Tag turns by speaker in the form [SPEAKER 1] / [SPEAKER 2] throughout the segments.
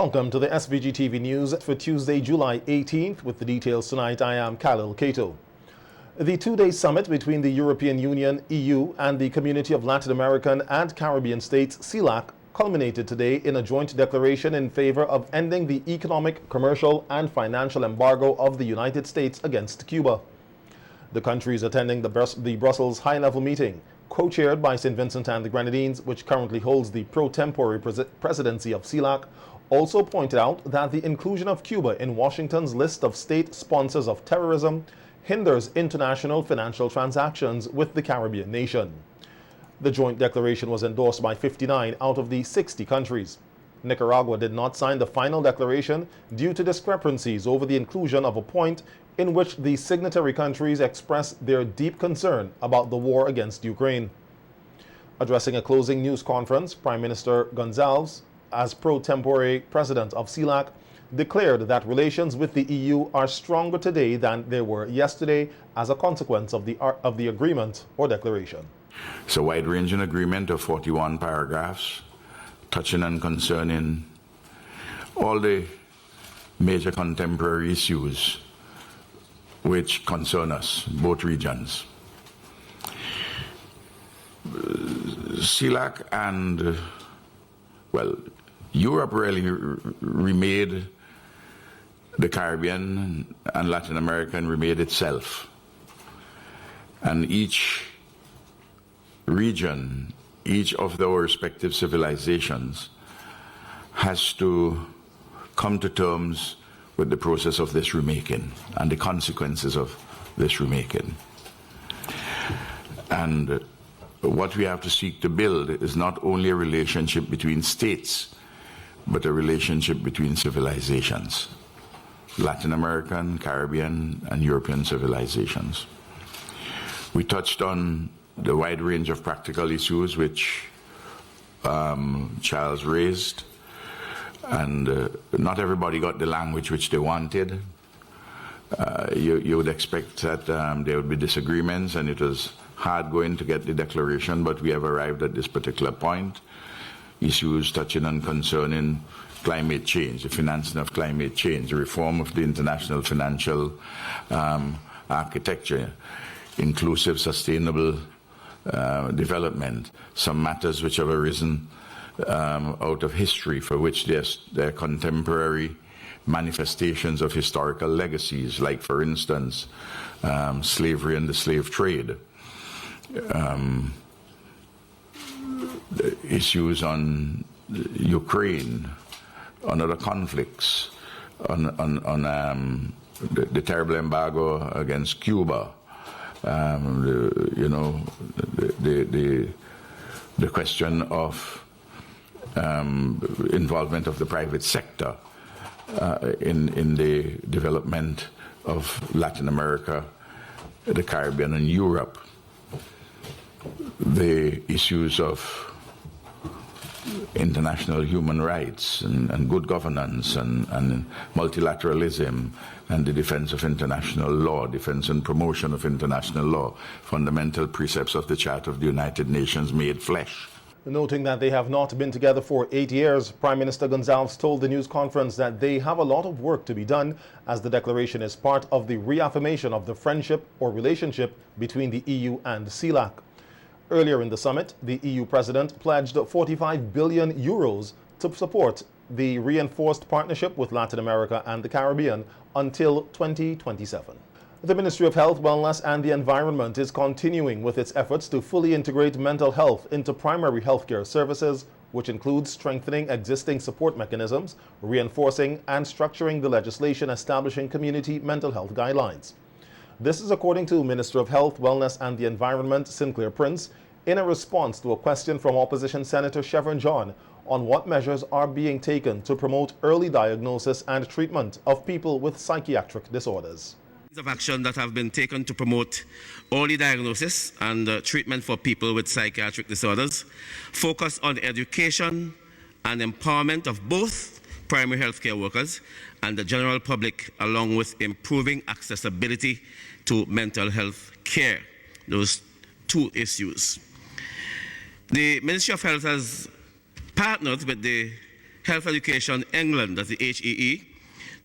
[SPEAKER 1] Welcome to the SVG-TV news for Tuesday, July 18th. With the details tonight, I am Calypso. The two-day summit between the European Union, EU, and the Community of Latin American and Caribbean States, SELAC, culminated today in a joint declaration in favor of ending the economic, commercial, and financial embargo of the United States against Cuba. The countries attending the Brussels high-level meeting, co-chaired by St. Vincent and the Grenadines, which currently holds the pro-tempore presidency of SELAC, also pointed out that the inclusion of Cuba in Washington's list of state sponsors of terrorism hinders international financial transactions with the Caribbean nation. The joint declaration was endorsed by 59 out of the 60 countries. Nicaragua did not sign the final declaration due to discrepancies over the inclusion of a point in which the signatory countries expressed their deep concern about the war against Ukraine. Addressing a closing news conference, Prime Minister Gonzalez, as pro-tempore president of SELAC, declared that relations with the EU are stronger today than they were yesterday as a consequence of the agreement or declaration.
[SPEAKER 2] It's a wide-ranging agreement of 41 paragraphs, touching and concerning all the major contemporary issues which concern us, both regions. SELAC and, Europe really remade the Caribbean, and Latin America and remade itself. And each region, each of their respective civilizations has to come to terms with the process of this remaking and the consequences of this remaking. And what we have to seek to build is not only a relationship between states, but a relationship between civilizations, Latin American, Caribbean, and European civilizations. We touched on the wide range of practical issues which Charles raised, and not everybody got the language which they wanted. You would expect that there would be disagreements, and it was hard going to get the declaration, but we have arrived at this particular point. Issues touching and concerning climate change, the financing of climate change, the reform of the international financial architecture, inclusive, sustainable development, some matters which have arisen out of history for which there are contemporary manifestations of historical legacies, like, for instance, slavery and the slave trade. The issues on Ukraine, on other conflicts, on the terrible embargo against Cuba, the question of involvement of the private sector in the development of Latin America, the Caribbean, and Europe. The issues of international human rights and good governance and multilateralism and the defense of international law, defense and promotion of international law, fundamental precepts of the Charter of the United Nations made flesh.
[SPEAKER 1] Noting that they have not been together for 8 years, Prime Minister Gonzalez told the news conference that they have a lot of work to be done, as the declaration is part of the reaffirmation of the friendship or relationship between the EU and SELAC. Earlier in the summit, the EU president pledged 45 billion euros to support the reinforced partnership with Latin America and the Caribbean until 2027. The Ministry of Health, Wellness and the Environment is continuing with its efforts to fully integrate mental health into primary healthcare services, which includes strengthening existing support mechanisms, reinforcing and structuring the legislation establishing community mental health guidelines. This is according to Minister of Health, Wellness and the Environment, Sinclair Prince, in a response to a question from Opposition Senator Chevron John on what measures are being taken to promote early diagnosis and treatment of people with psychiatric disorders.
[SPEAKER 3] Of action that have been taken to promote early diagnosis and treatment for people with psychiatric disorders, focus on education and empowerment of both primary healthcare workers and the general public, along with improving accessibility to mental health care. Those two issues. The Ministry of Health has partnered with the Health Education England, that's the HEE,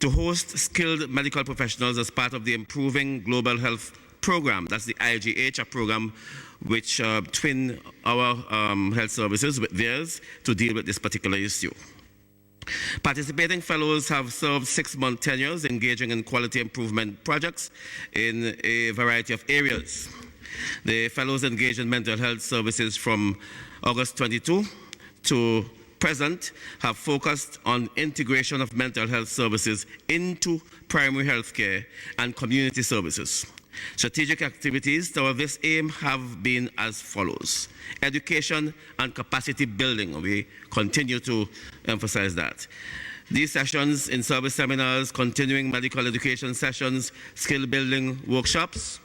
[SPEAKER 3] to host skilled medical professionals as part of the Improving Global Health Program, that's the IGH, a program which twin our health services with theirs to deal with this particular issue. Participating fellows have served 6-month tenures engaging in quality improvement projects in a variety of areas. The fellows engaged in mental health services from August 22 to present have focused on integration of mental health services into primary health care and community services. Strategic activities toward this aim have been as follows: education and capacity building. We continue to emphasize that. These sessions in service seminars, continuing medical education sessions, skill building workshops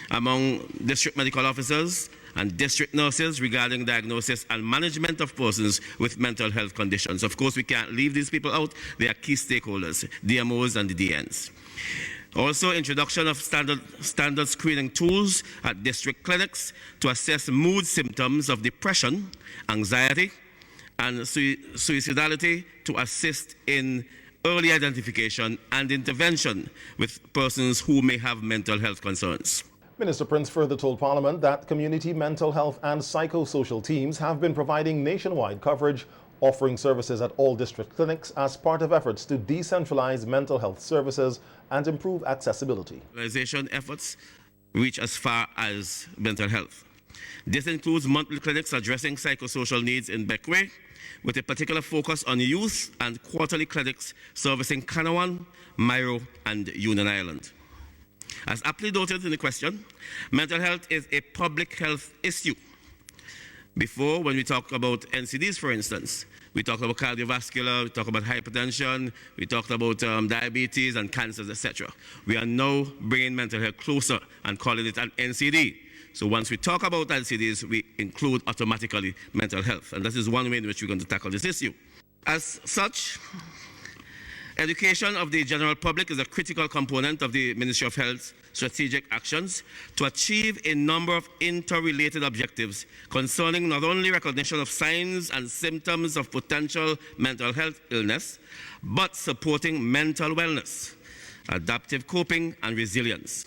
[SPEAKER 3] among district medical officers and district nurses regarding diagnosis and management of persons with mental health conditions. Of course, we can't leave these people out. They are key stakeholders, DMOs and the DNs. Also, introduction of standard screening tools at district clinics to assess mood symptoms of depression, anxiety, and suicidality to assist in early identification and intervention with persons who may have mental health concerns.
[SPEAKER 1] Minister Prince further told Parliament that community mental health and psychosocial teams have been providing nationwide coverage, offering services at all district clinics as part of efforts to decentralize mental health services and improve accessibility.
[SPEAKER 3] Organization efforts reach as far as mental health. This includes monthly clinics addressing psychosocial needs in Beckway, with a particular focus on youth, and quarterly clinics servicing Kanawhan, Mairo, and Union Island. As aptly noted in the question, mental health is a public health issue. Before, when we talk about NCDs, for instance, we talked about cardiovascular, we talked about hypertension, we talked about diabetes and cancers, etc. We are now bringing mental health closer and calling it an NCD. So once we talk about NCDs, we include automatically mental health. And this is one way in which we're going to tackle this issue. As such, education of the general public is a critical component of the Ministry of Health's strategic actions to achieve a number of interrelated objectives concerning not only recognition of signs and symptoms of potential mental health illness, but supporting mental wellness, adaptive coping, and resilience.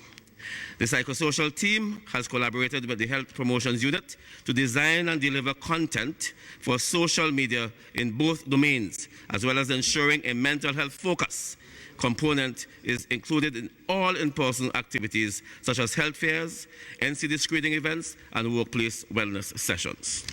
[SPEAKER 3] The psychosocial team has collaborated with the Health Promotions Unit to design and deliver content for social media in both domains, as well as ensuring a mental health focus component is included in all in-person activities such as health fairs, NCD screening events, and workplace wellness sessions.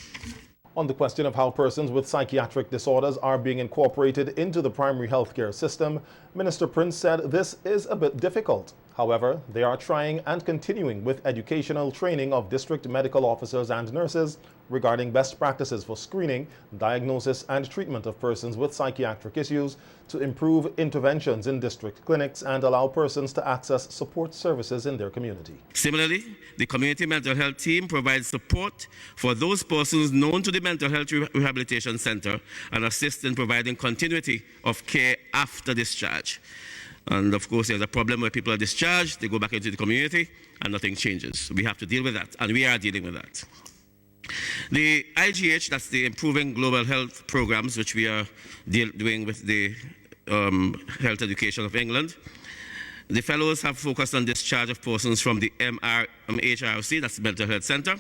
[SPEAKER 1] On the question of how persons with psychiatric disorders are being incorporated into the primary healthcare system, Minister Prince said this is a bit difficult. However, they are trying and continuing with educational training of district medical officers and nurses regarding best practices for screening, diagnosis, and treatment of persons with psychiatric issues to improve interventions in district clinics and allow persons to access support services in their community.
[SPEAKER 3] Similarly, the community mental health team provides support for those persons known to the Mental Health Rehabilitation Center and assists in providing continuity of care after discharge. And of course, there's a problem where people are discharged, they go back into the community, and nothing changes. We have to deal with that, and we are dealing with that. The IGH, that's the Improving Global Health Programs, which we are doing with the Health Education of England. The fellows have focused on discharge of persons from the HRC, that's the Mental Health Center,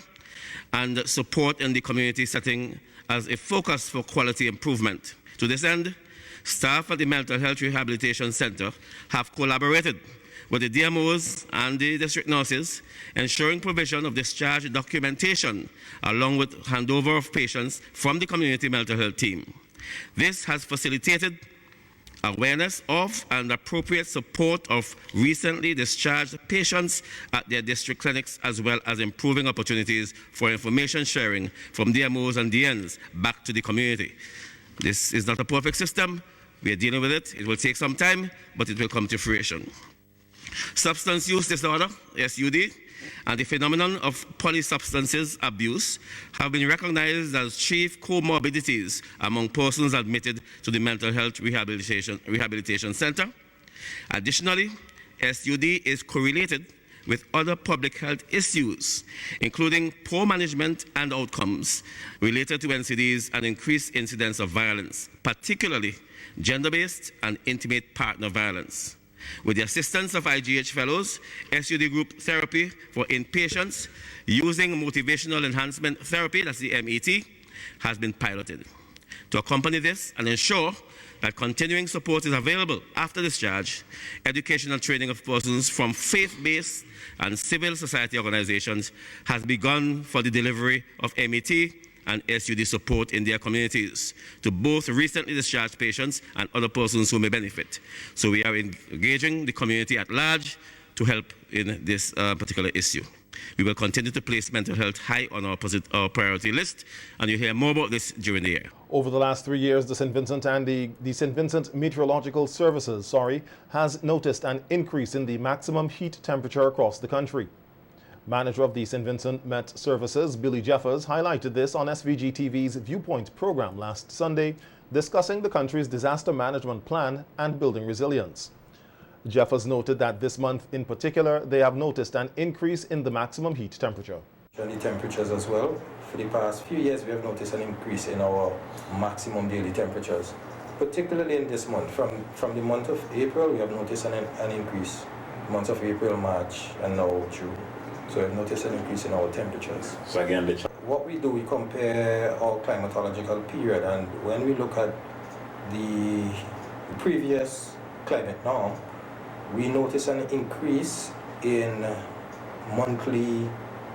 [SPEAKER 3] and support in the community setting as a focus for quality improvement. To this end, staff at the Mental Health Rehabilitation Center have collaborated with the DMOs and the district nurses, ensuring provision of discharge documentation along with handover of patients from the community mental health team. This has facilitated awareness of and appropriate support of recently discharged patients at their district clinics, as well as improving opportunities for information sharing from DMOs and DNs back to the community. This is not a perfect system. We are dealing with it. It will take some time, but it will come to fruition. Substance use disorder, SUD, and the phenomenon of polysubstances abuse have been recognized as chief comorbidities among persons admitted to the Mental Health Rehabilitation Center. Additionally, SUD is correlated with other public health issues, including poor management and outcomes related to NCDs and increased incidence of violence, particularly gender-based and intimate partner violence. With the assistance of IGH Fellows, SUD Group Therapy for Inpatients using Motivational Enhancement Therapy, that's the MET, has been piloted. To accompany this and ensure that continuing support is available after discharge, educational training of persons from faith-based and civil society organizations has begun for the delivery of MET and SUD support in their communities to both recently discharged patients and other persons who may benefit. So we are engaging the community at large to help in this particular issue. We will continue to place mental health high on our priority list, and you'll hear more about this during the year.
[SPEAKER 1] Over the last 3 years, the St. Vincent and the St. Vincent Meteorological Services, has noticed an increase in the maximum heat temperature across the country. Manager of the St. Vincent Met Services, Billy Jeffers, highlighted this on SVG-TV's Viewpoint program last Sunday, discussing the country's disaster management plan and building resilience. Jeffers noted that this month in particular, they have noticed an increase in the maximum heat temperature.
[SPEAKER 4] The temperatures as well. For the past few years, we have noticed an increase in our maximum daily temperatures, particularly in this month. From the month of April, we have noticed an increase. Months of April, March, and now June. So we've noticed an increase in our temperatures.
[SPEAKER 5] So again,
[SPEAKER 4] what we do, we compare our climatological period, and when we look at the previous climate norm, we notice an increase in monthly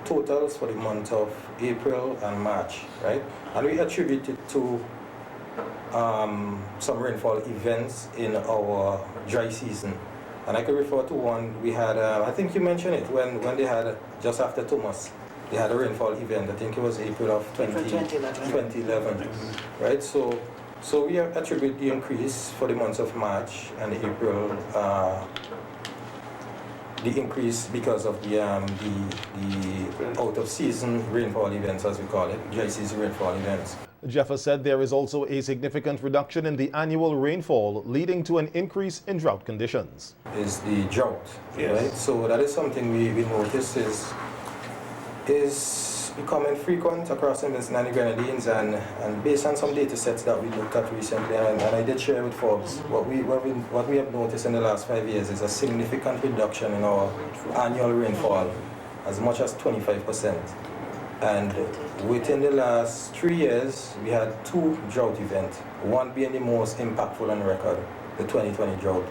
[SPEAKER 4] totals for the month of April and March, right? And we attribute it to some rainfall events in our dry season. And I could refer to one we had, I think you mentioned it, when they had, just after Thomas, they had a rainfall event. I think it was April of 2011, right? So we attribute the increase for the months of March and April, the increase because of the out-of-season rainfall events, as we call it, dry season rainfall events.
[SPEAKER 1] Jeffers said there is also a significant reduction in the annual rainfall, leading to an increase in drought conditions.
[SPEAKER 4] Is the drought,
[SPEAKER 5] yes.
[SPEAKER 4] Right? So that is something we notice is becoming frequent across St. Vincent and the Grenadines, and based on some data sets that we looked at recently, and I did share with Forbes, what we have noticed in the last 5 years is a significant reduction in our annual rainfall, as much as 25%. And within the last 3 years, we had 2 drought events, one being the most impactful on record, the 2020 drought.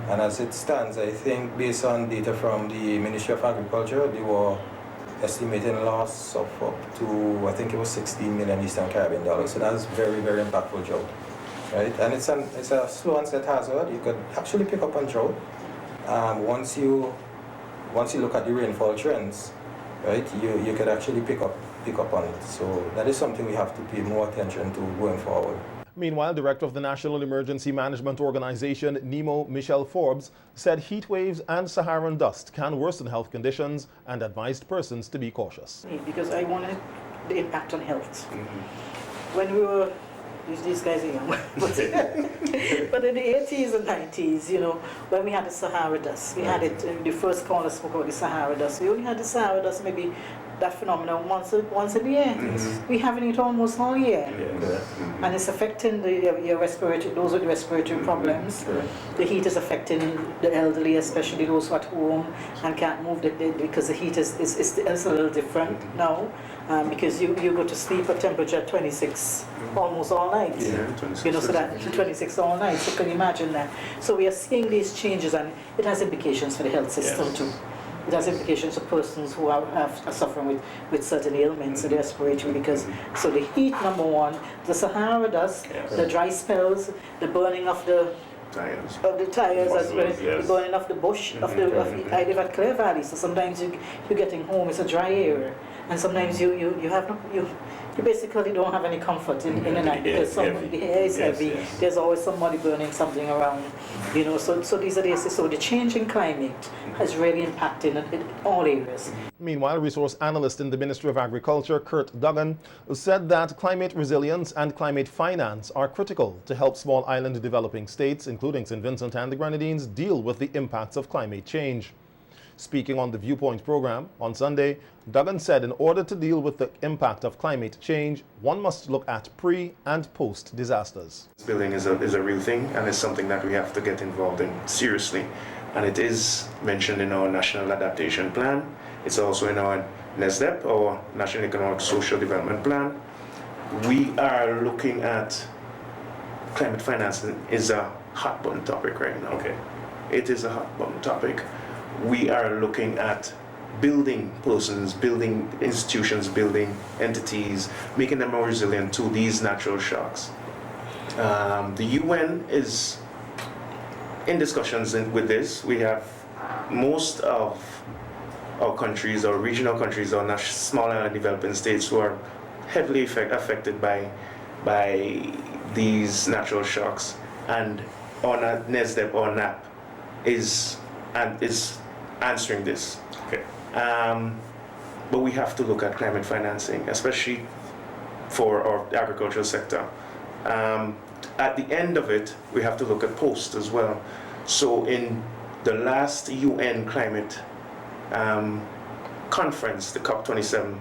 [SPEAKER 4] And as it stands, I think based on data from the Ministry of Agriculture, they were estimating loss of up to, I think it was 16 million Eastern Caribbean dollars. So that's very, very impactful drought, right? And it's a slow onset hazard. You could actually pick up on drought once you look at the rainfall trends, right? You could actually pick up on it. So that is something we have to pay more attention to going forward.
[SPEAKER 1] Meanwhile, Director of the National Emergency Management Organization, NEMO, Michelle Forbes, said heat waves and Saharan dust can worsen health conditions and advised persons to be cautious.
[SPEAKER 6] Because I wanted the impact on health. When we were, these guys are young, but in the 80s and 90s, you know, when we had the Sahara dust, we had it, the first caller spoke about the Sahara dust. We only had the Sahara dust maybe that phenomenon once a year. We having it almost all year. And it's affecting your respiratory, those with respiratory problems. The heat is affecting the elderly, especially those who are at home and can't move because the heat is a little different now. Because you go to sleep at temperature at 26 almost all night. You know, so that 26 all night. So can you imagine that? So we are seeing these changes, and it has implications for the health system too. It has implications for persons who are suffering with certain ailments, the respiratory, because so the heat, number one, the Sahara dust, the dry spells, the burning of the tires as well, the burning of the bush, I live at Clare Valley, so sometimes you're getting home, it's a dry area, and sometimes you basically don't have any comfort in the night because the air is heavy. There's always somebody burning something around, you know. So these are so the change in climate has really impacted in all areas.
[SPEAKER 1] Meanwhile, resource analyst in the Ministry of Agriculture, Kurt Duggan, said that climate resilience and climate finance are critical to help small island developing states, including St. Vincent and the Grenadines, deal with the impacts of climate change. Speaking on the Viewpoint program on Sunday, Duggan said in order to deal with the impact of climate change, one must look at pre- and post-disasters.
[SPEAKER 5] Building is a real thing, and it's something that we have to get involved in seriously. And it is mentioned in our National Adaptation Plan. It's also in our NESDEP, our National Economic Social Development Plan. We are looking at climate financing is a hot button topic right now.
[SPEAKER 7] Okay.
[SPEAKER 5] It is a hot button topic. We are looking at building persons, building institutions, building entities, making them more resilient to these natural shocks. The UN is in discussions with this. We have most of our countries, our regional countries, our small and developing states who are heavily affected by these natural shocks, and our NESDEP or NAP is answering this.
[SPEAKER 7] Okay.
[SPEAKER 5] But we have to look at climate financing, especially for our agricultural sector. At the end of it, we have to look at post as well. So in the last UN climate conference, the COP27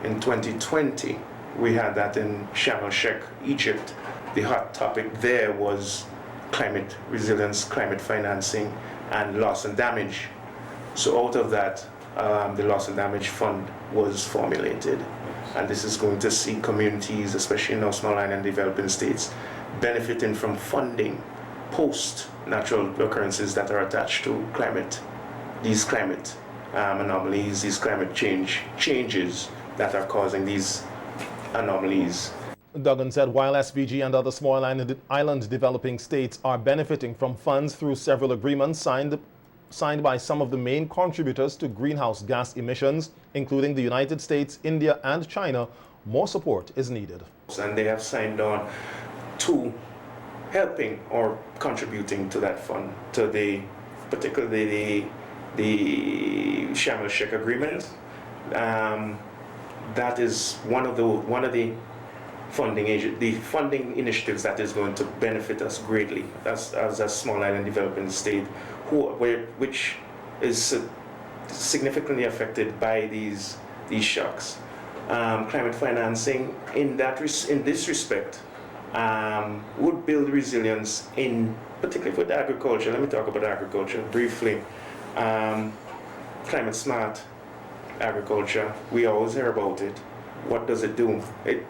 [SPEAKER 5] in 2020, we had that in Sharm el-Sheikh, Egypt. The hot topic there was climate resilience, climate financing, and loss and damage. So out of that, the loss and damage fund was formulated. And this is going to see communities, especially in our small island developing states, benefiting from funding post-natural occurrences that are attached to climate, these climate anomalies, these climate changes that are causing these anomalies.
[SPEAKER 1] Duggan said while SVG and other small island developing states are benefiting from funds through several agreements signed by some of the main contributors to greenhouse gas emissions, including the United States, India, and China, more support is needed.
[SPEAKER 5] And they have signed on to helping or contributing to that fund, to particularly the Sharm el-Sheikh agreement. That is one of the funding initiatives that is going to benefit us greatly as a small island developing state, which is significantly affected by these shocks. Climate financing in this respect would build resilience particularly for the agriculture. Let me talk about agriculture briefly. Climate smart agriculture, we always hear about it. What does it do? It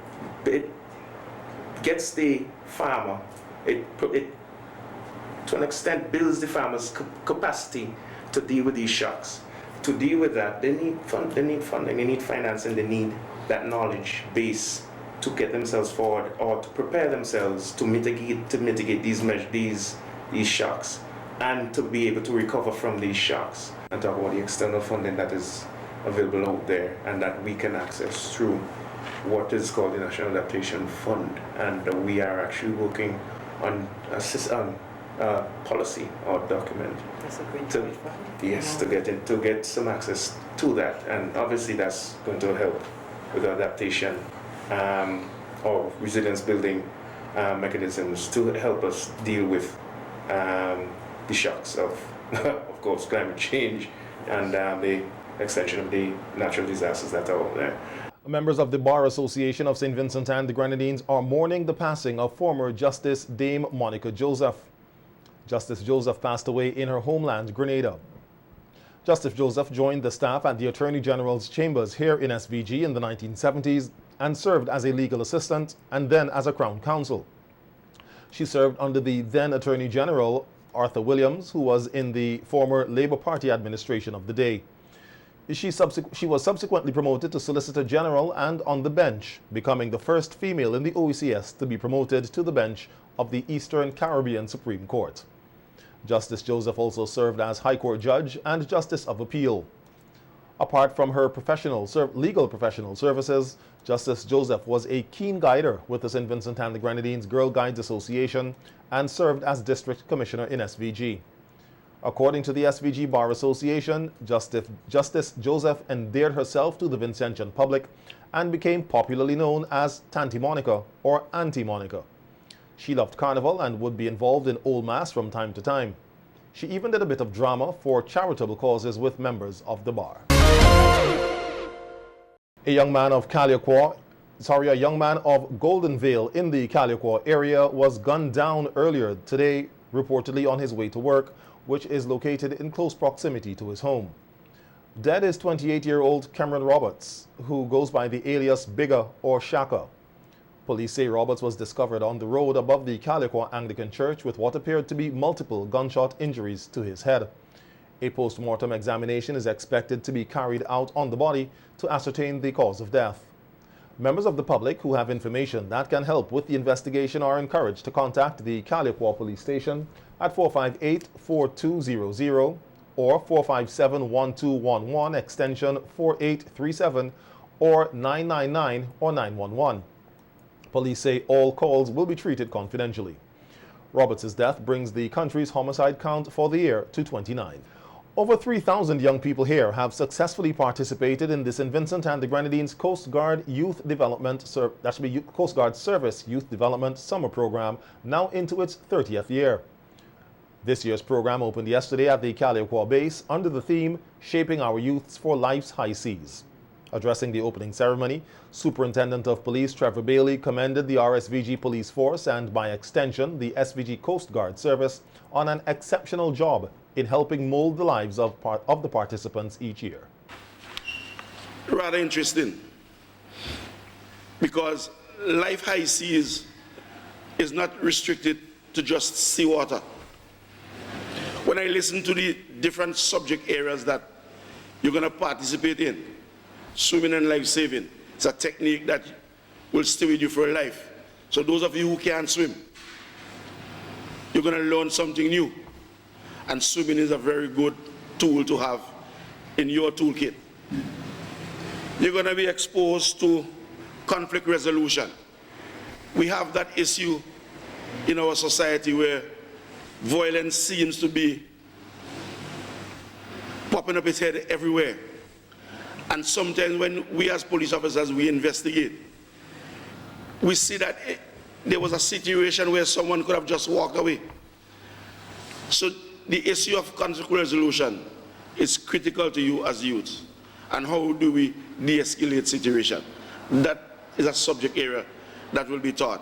[SPEAKER 5] gets the farmer, it to an extent builds the farmer's capacity to deal with these shocks. To deal with that, they need funding, they need financing, they need that knowledge base to get themselves forward or to prepare themselves to mitigate these shocks and to be able to recover from these shocks. And talk about the external funding that is available out there and that we can access through what is called the National Adaptation Fund. And we are actually working on a policy or document to get some access to that, and obviously that's going to help with adaptation or resilience building mechanisms to help us deal with the shocks of course climate change and the extension of the natural disasters that are out there.
[SPEAKER 1] Members of the Bar Association of St. Vincent and the Grenadines are mourning the passing of former Justice Dame Monica Joseph. Justice Joseph passed away in her homeland, Grenada. Justice Joseph joined the staff at the Attorney General's chambers here in SVG in the 1970s and served as a legal assistant and then as a Crown Counsel. She served under the then Attorney General, Arthur Williams, who was in the former Labour Party administration of the day. She was subsequently promoted to Solicitor General and on the bench, becoming the first female in the OECS to be promoted to the bench of the Eastern Caribbean Supreme Court. Justice Joseph also served as High Court Judge and Justice of Appeal. Apart from her legal professional services, Justice Joseph was a keen guider with the St. Vincent and the Grenadines Girl Guides Association and served as District Commissioner in SVG. According to the SVG Bar Association, Justice Joseph endeared herself to the Vincentian public and became popularly known as Tanty Monica or Auntie Monica. She loved carnival and would be involved in Old Mass from time to time. She even did a bit of drama for charitable causes with members of the bar. A young man of Goldenvale in the Calypso area was gunned down earlier today, reportedly on his way to work, which is located in close proximity to his home. Dead is 28-year-old Cameron Roberts, who goes by the alias Bigger or Shaka. Police say Roberts was discovered on the road above the Calypso Anglican Church with what appeared to be multiple gunshot injuries to his head. A post-mortem examination is expected to be carried out on the body to ascertain the cause of death. Members of the public who have information that can help with the investigation are encouraged to contact the Calypso Police Station at 458-4200 or 457-1211 extension 4837 or 999 or 911. Police say all calls will be treated confidentially. Roberts' death brings the country's homicide count for the year to 29. Over 3,000 young people here have successfully participated in the St. Vincent and the Grenadines Coast Guard Coast Guard Service Youth Development Summer Program, now into its 30th year. This year's program opened yesterday at the Calypso base under the theme, Shaping Our Youths for Life's High Seas. Addressing the opening ceremony, Superintendent of Police Trevor Bailey commended the RSVG Police Force and, by extension, the SVG Coast Guard Service on an exceptional job in helping mold the lives of the participants each year.
[SPEAKER 7] Rather interesting, because Life High Seas is not restricted to just seawater. When I listen to the different subject areas that you're going to participate in, swimming and life saving, it's a technique that will stay with you for life. So those of you who can't swim, you're going to learn something new. And swimming is a very good tool to have in your toolkit. You're going to be exposed to conflict resolution. We have that issue in our society where violence seems to be popping up its head everywhere. And sometimes when we as police officers, we investigate, we see that there was a situation where someone could have just walked away. So the issue of conflict resolution is critical to you as youths. And how do we de-escalate situation? That is a subject area that will be taught.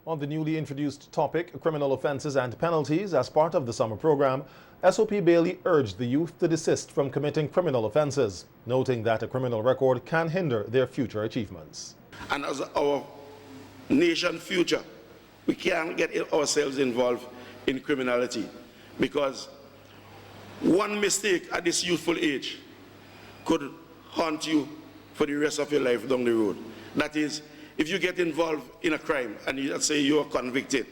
[SPEAKER 1] On the newly introduced topic, criminal offences and penalties, as part of the summer program, SOP Bailey urged the youth to desist from committing criminal offences, noting that a criminal record can hinder their future achievements.
[SPEAKER 7] And as our nation's future, we can't get ourselves involved in criminality, because one mistake at this youthful age could haunt you for the rest of your life down the road. That is, if you get involved in a crime and let's say you're convicted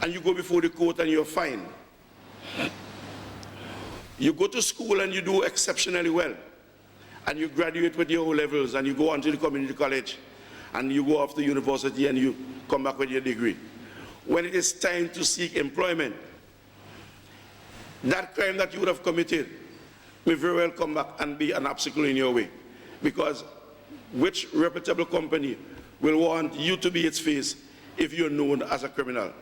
[SPEAKER 7] and you go before the court and you're fined, you go to school and you do exceptionally well and you graduate with your O-levels and you go on to the community college and you go off to university and you come back with your degree. When it is time to seek employment, that crime that you would have committed may very well come back and be an obstacle in your way, because which reputable company will want you to be its face if you're known as a criminal?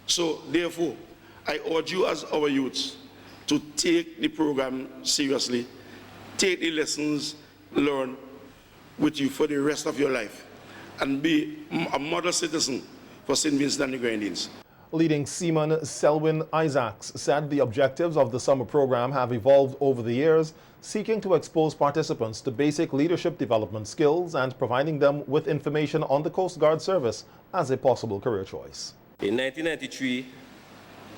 [SPEAKER 7] So therefore, I urge you as our youths to take the program seriously, take the lessons learned with you for the rest of your life, and be a model citizen for St. Vincent and the Grenadines.
[SPEAKER 1] Leading seaman Selwyn Isaacs said the objectives of the summer program have evolved over the years, seeking to expose participants to basic leadership development skills and providing them with information on the Coast Guard service as a possible career choice.
[SPEAKER 8] In 1993,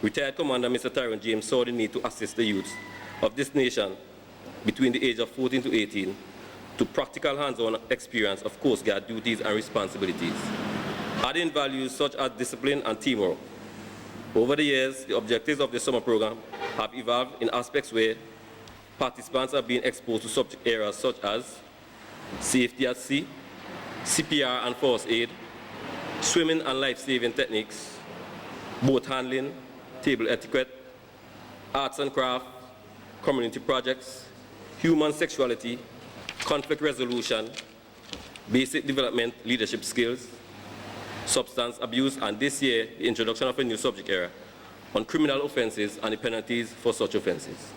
[SPEAKER 8] retired Commander Mr. Tyrone James saw the need to assist the youths of this nation between the age of 14 to 18 to practical hands-on experience of Coast Guard duties and responsibilities, adding values such as discipline and teamwork. Over the years, the objectives of the summer program have evolved in aspects where participants are being exposed to subject areas such as safety at sea, CPR and first aid, swimming and life-saving techniques, boat handling, table etiquette, arts and craft, community projects, human sexuality, conflict resolution, basic development leadership skills, substance abuse, and this year, the introduction of a new subject area, on criminal offences and the penalties for such offences.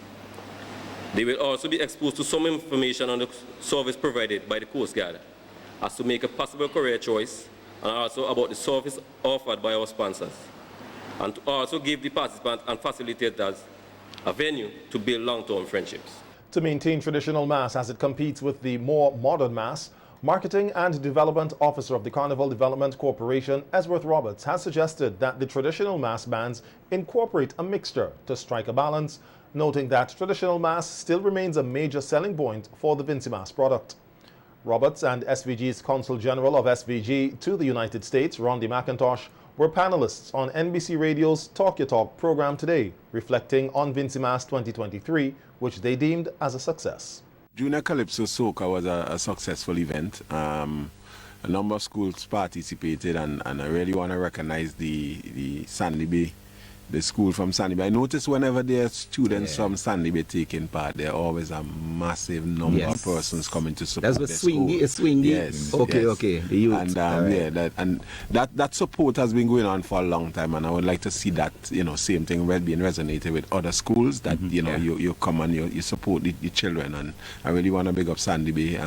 [SPEAKER 8] They will also be exposed to some information on the service provided by the Coast Guard as to make a possible career choice, and also about the service offered by our sponsors, and to also give the participants and facilitators a venue to build long-term friendships.
[SPEAKER 1] To maintain traditional mass as it competes with the more modern mass, Marketing and Development Officer of the Carnival Development Corporation, Esworth Roberts, has suggested that the traditional mass bands incorporate a mixture to strike a balance, noting that traditional mass still remains a major selling point for the Vincy Mass product. Roberts and SVG's Consul General of SVG to the United States, Rondi McIntosh, were panelists on NBC Radio's Talk Your Talk program today, reflecting on Vincy Mass 2023, which they deemed as a success.
[SPEAKER 9] Junior Calypso Soca was a successful event. A number of schools participated, and I really want to recognize the Sandy Bay, the school from Sandy Bay. I noticed whenever there are students from Sandy Bay taking part, there are always a massive number of persons coming to support
[SPEAKER 10] the
[SPEAKER 9] school.
[SPEAKER 10] Swingy.
[SPEAKER 9] Yes.
[SPEAKER 10] Okay,
[SPEAKER 9] yes.
[SPEAKER 10] okay. The youth.
[SPEAKER 9] And that support has been going on for a long time, and I would like to see that same thing being resonated with other schools. That you come and you support the children, and I really want to big up Sandy Bay.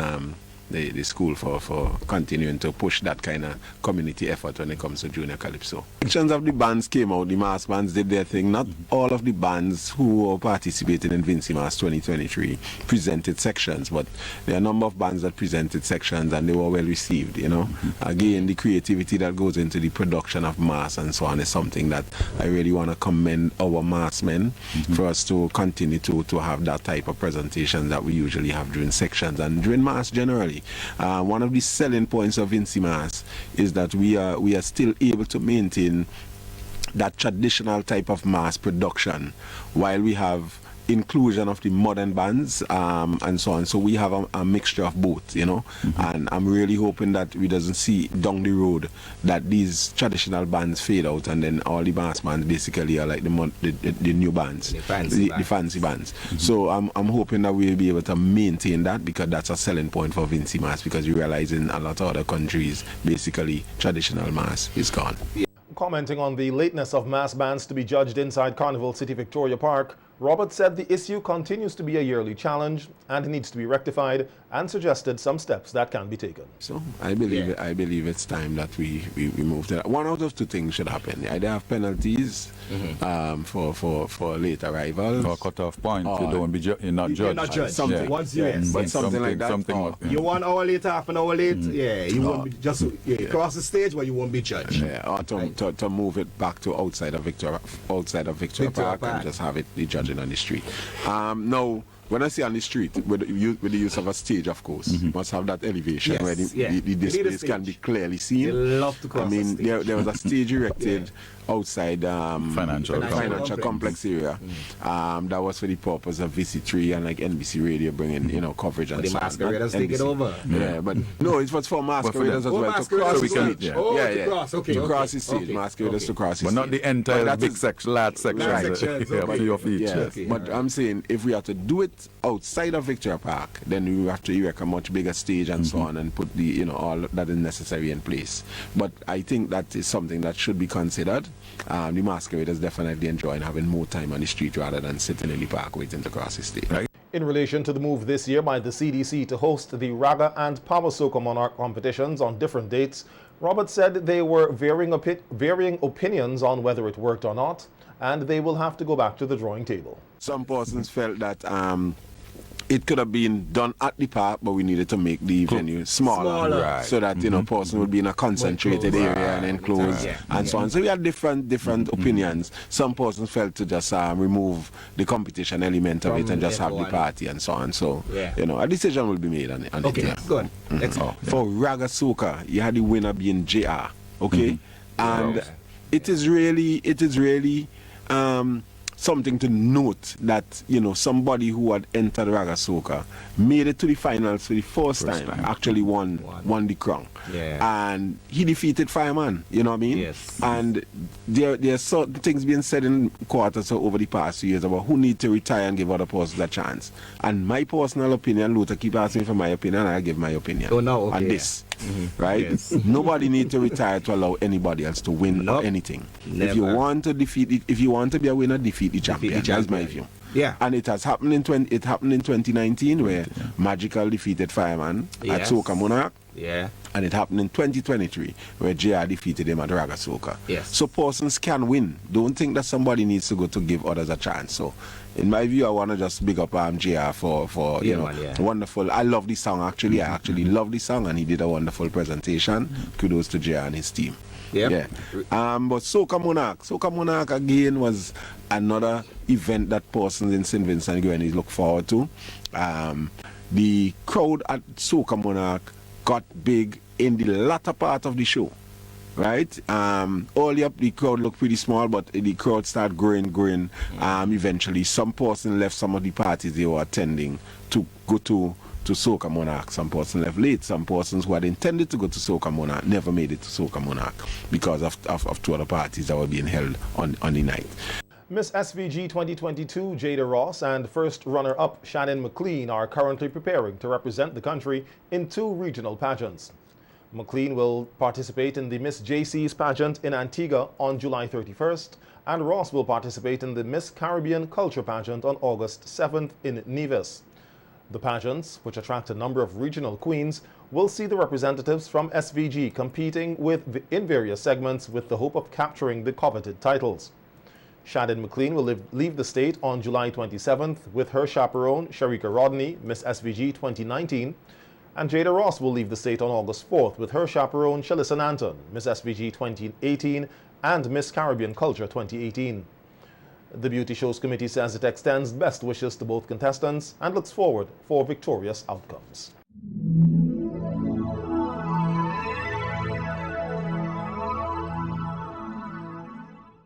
[SPEAKER 9] The school for continuing to push that kind of community effort when it comes to Junior Calypso. Sections of the bands came out, the mass bands did their thing. Not all of the bands who were participating in Vincy Mass 2023 presented sections, but there are a number of bands that presented sections and they were well received, Again, the creativity that goes into the production of mass and so on is something that I really want to commend our mass men for us to continue to have that type of presentation that we usually have during sections and during mass generally. One of the selling points of Vincy Mass is that we are still able to maintain that traditional type of mass production while we have inclusion of the modern bands and so on. So we have a mixture of both, and I'm really hoping that we doesn't see down the road that these traditional bands fade out and then all the mass bands basically are like the new bands, the fancy bands. So I'm hoping that we'll be able to maintain that, because that's a selling point for Vincy Mass, because you realize in a lot of other countries basically traditional mass is gone.
[SPEAKER 1] Commenting on the lateness of mass bands to be judged inside Carnival City Victoria Park, Roberts said the issue continues to be a yearly challenge and needs to be rectified, and suggested some steps that can be taken.
[SPEAKER 9] So I believe it's time that we move to that. One out of two things should happen. You either have penalties for late arrival,
[SPEAKER 11] or cut-off point. You don't be you're not judged.
[SPEAKER 9] Something.
[SPEAKER 11] Once
[SPEAKER 9] something like that.
[SPEAKER 10] You 1 hour late, half an hour late. You won't be just cross the stage where you won't be judged.
[SPEAKER 9] Or to move it back to outside of Victoria Park and just have it the judging on the street. Now, when I say on the street, with the use of a stage, of course, must have that elevation where the displays can be clearly seen.
[SPEAKER 10] They love to cross the stage.
[SPEAKER 9] There was a stage erected outside financial complex area. That was for the purpose of VC3 and like NBC Radio bringing coverage and
[SPEAKER 10] the masqueraders take it over.
[SPEAKER 9] Yeah, but no, it was for masqueraders as well to cross the stage. To cross the stage, masqueraders to cross the stage.
[SPEAKER 11] But not the entire big section, large section. To your feet.
[SPEAKER 9] But I'm saying if we have to do it outside of Victoria Park, then we have to erect a much bigger stage and so on, and put the all that is necessary in place. But I think that is something that should be considered. The masqueraders definitely enjoying having more time on the street rather than sitting in the park waiting to cross the stage. Right?
[SPEAKER 1] In relation to the move this year by the CDC to host the Raga and Power Soca Monarch competitions on different dates, Roberts said they were varying opinions on whether it worked or not, and they will have to go back to the drawing table.
[SPEAKER 9] Some persons felt that it could have been done at the park, but we needed to make the venue smaller. So that person would be in a concentrated area and enclosed and so on. So we had different opinions. Some persons felt to just remove the competition element of it and just have the party and so on. So a decision will be made on it.
[SPEAKER 10] Okay, good.
[SPEAKER 9] For Raga Soca, you had the winner being JR. Okay, and it is really something to note that somebody who had entered Raga Soca made it to the finals for the first time. Actually won the crown, and he defeated Fireman. You know what I mean?
[SPEAKER 10] Yes.
[SPEAKER 9] And there are certain things being said in quarters over the past few years about who need to retire and give other persons a chance. And my personal opinion, Luther keep asking for my opinion, and I give my opinion on this. right?
[SPEAKER 10] Yes.
[SPEAKER 9] Nobody needs to retire to allow anybody else to win or anything.
[SPEAKER 10] Never.
[SPEAKER 9] If you want to if you want to be a winner, defeat the champion. That's my view.
[SPEAKER 10] Yeah.
[SPEAKER 9] And it has happened in 2019 where Magical defeated Fireman at
[SPEAKER 10] Yes.
[SPEAKER 9] Soca Monarch.
[SPEAKER 10] Yeah.
[SPEAKER 9] And it happened in 2023 where JR defeated him at Raga Soca.
[SPEAKER 10] Yes.
[SPEAKER 9] So persons can win. Don't think that somebody needs to go to give others a chance. So in my view, I want to just big up JR for you know, wonderful. I love the song actually. I actually love the song and he did a wonderful presentation. Kudos to JR and his team.
[SPEAKER 10] Yep.
[SPEAKER 9] Yeah. But Soca Monarch again was another event that persons in St. Vincent and Grenadines look forward to. The crowd at Soca Monarch got big in the latter part of the show, right? Early up the crowd looked pretty small, but the crowd started growing. Eventually, some person left some of the parties they were attending to go to Soca Monarch. Some person left late. Some persons who had intended to go to Soca Monarch never made it to Soca Monarch because of two other parties that were being held on the night.
[SPEAKER 1] Miss SVG 2022 Jada Ross and first runner-up Shannon McLean are currently preparing to represent the country in 2 regional pageants. McLean will participate in the Miss JC's pageant in Antigua on July 31st, and Ross will participate in the Miss Caribbean Culture pageant on August 7th in Nevis. The pageants, which attract a number of regional queens, will see the representatives from SVG competing in various segments with the hope of capturing the coveted titles. Shannon McLean will leave the state on July 27th with her chaperone, Sharika Rodney, Miss SVG 2019, and Jada Ross will leave the state on August 4th with her chaperone, Shalissa Nanton, Miss SVG 2018 and Miss Caribbean Culture 2018. The Beauty Shows Committee says it extends best wishes to both contestants and looks forward for victorious outcomes.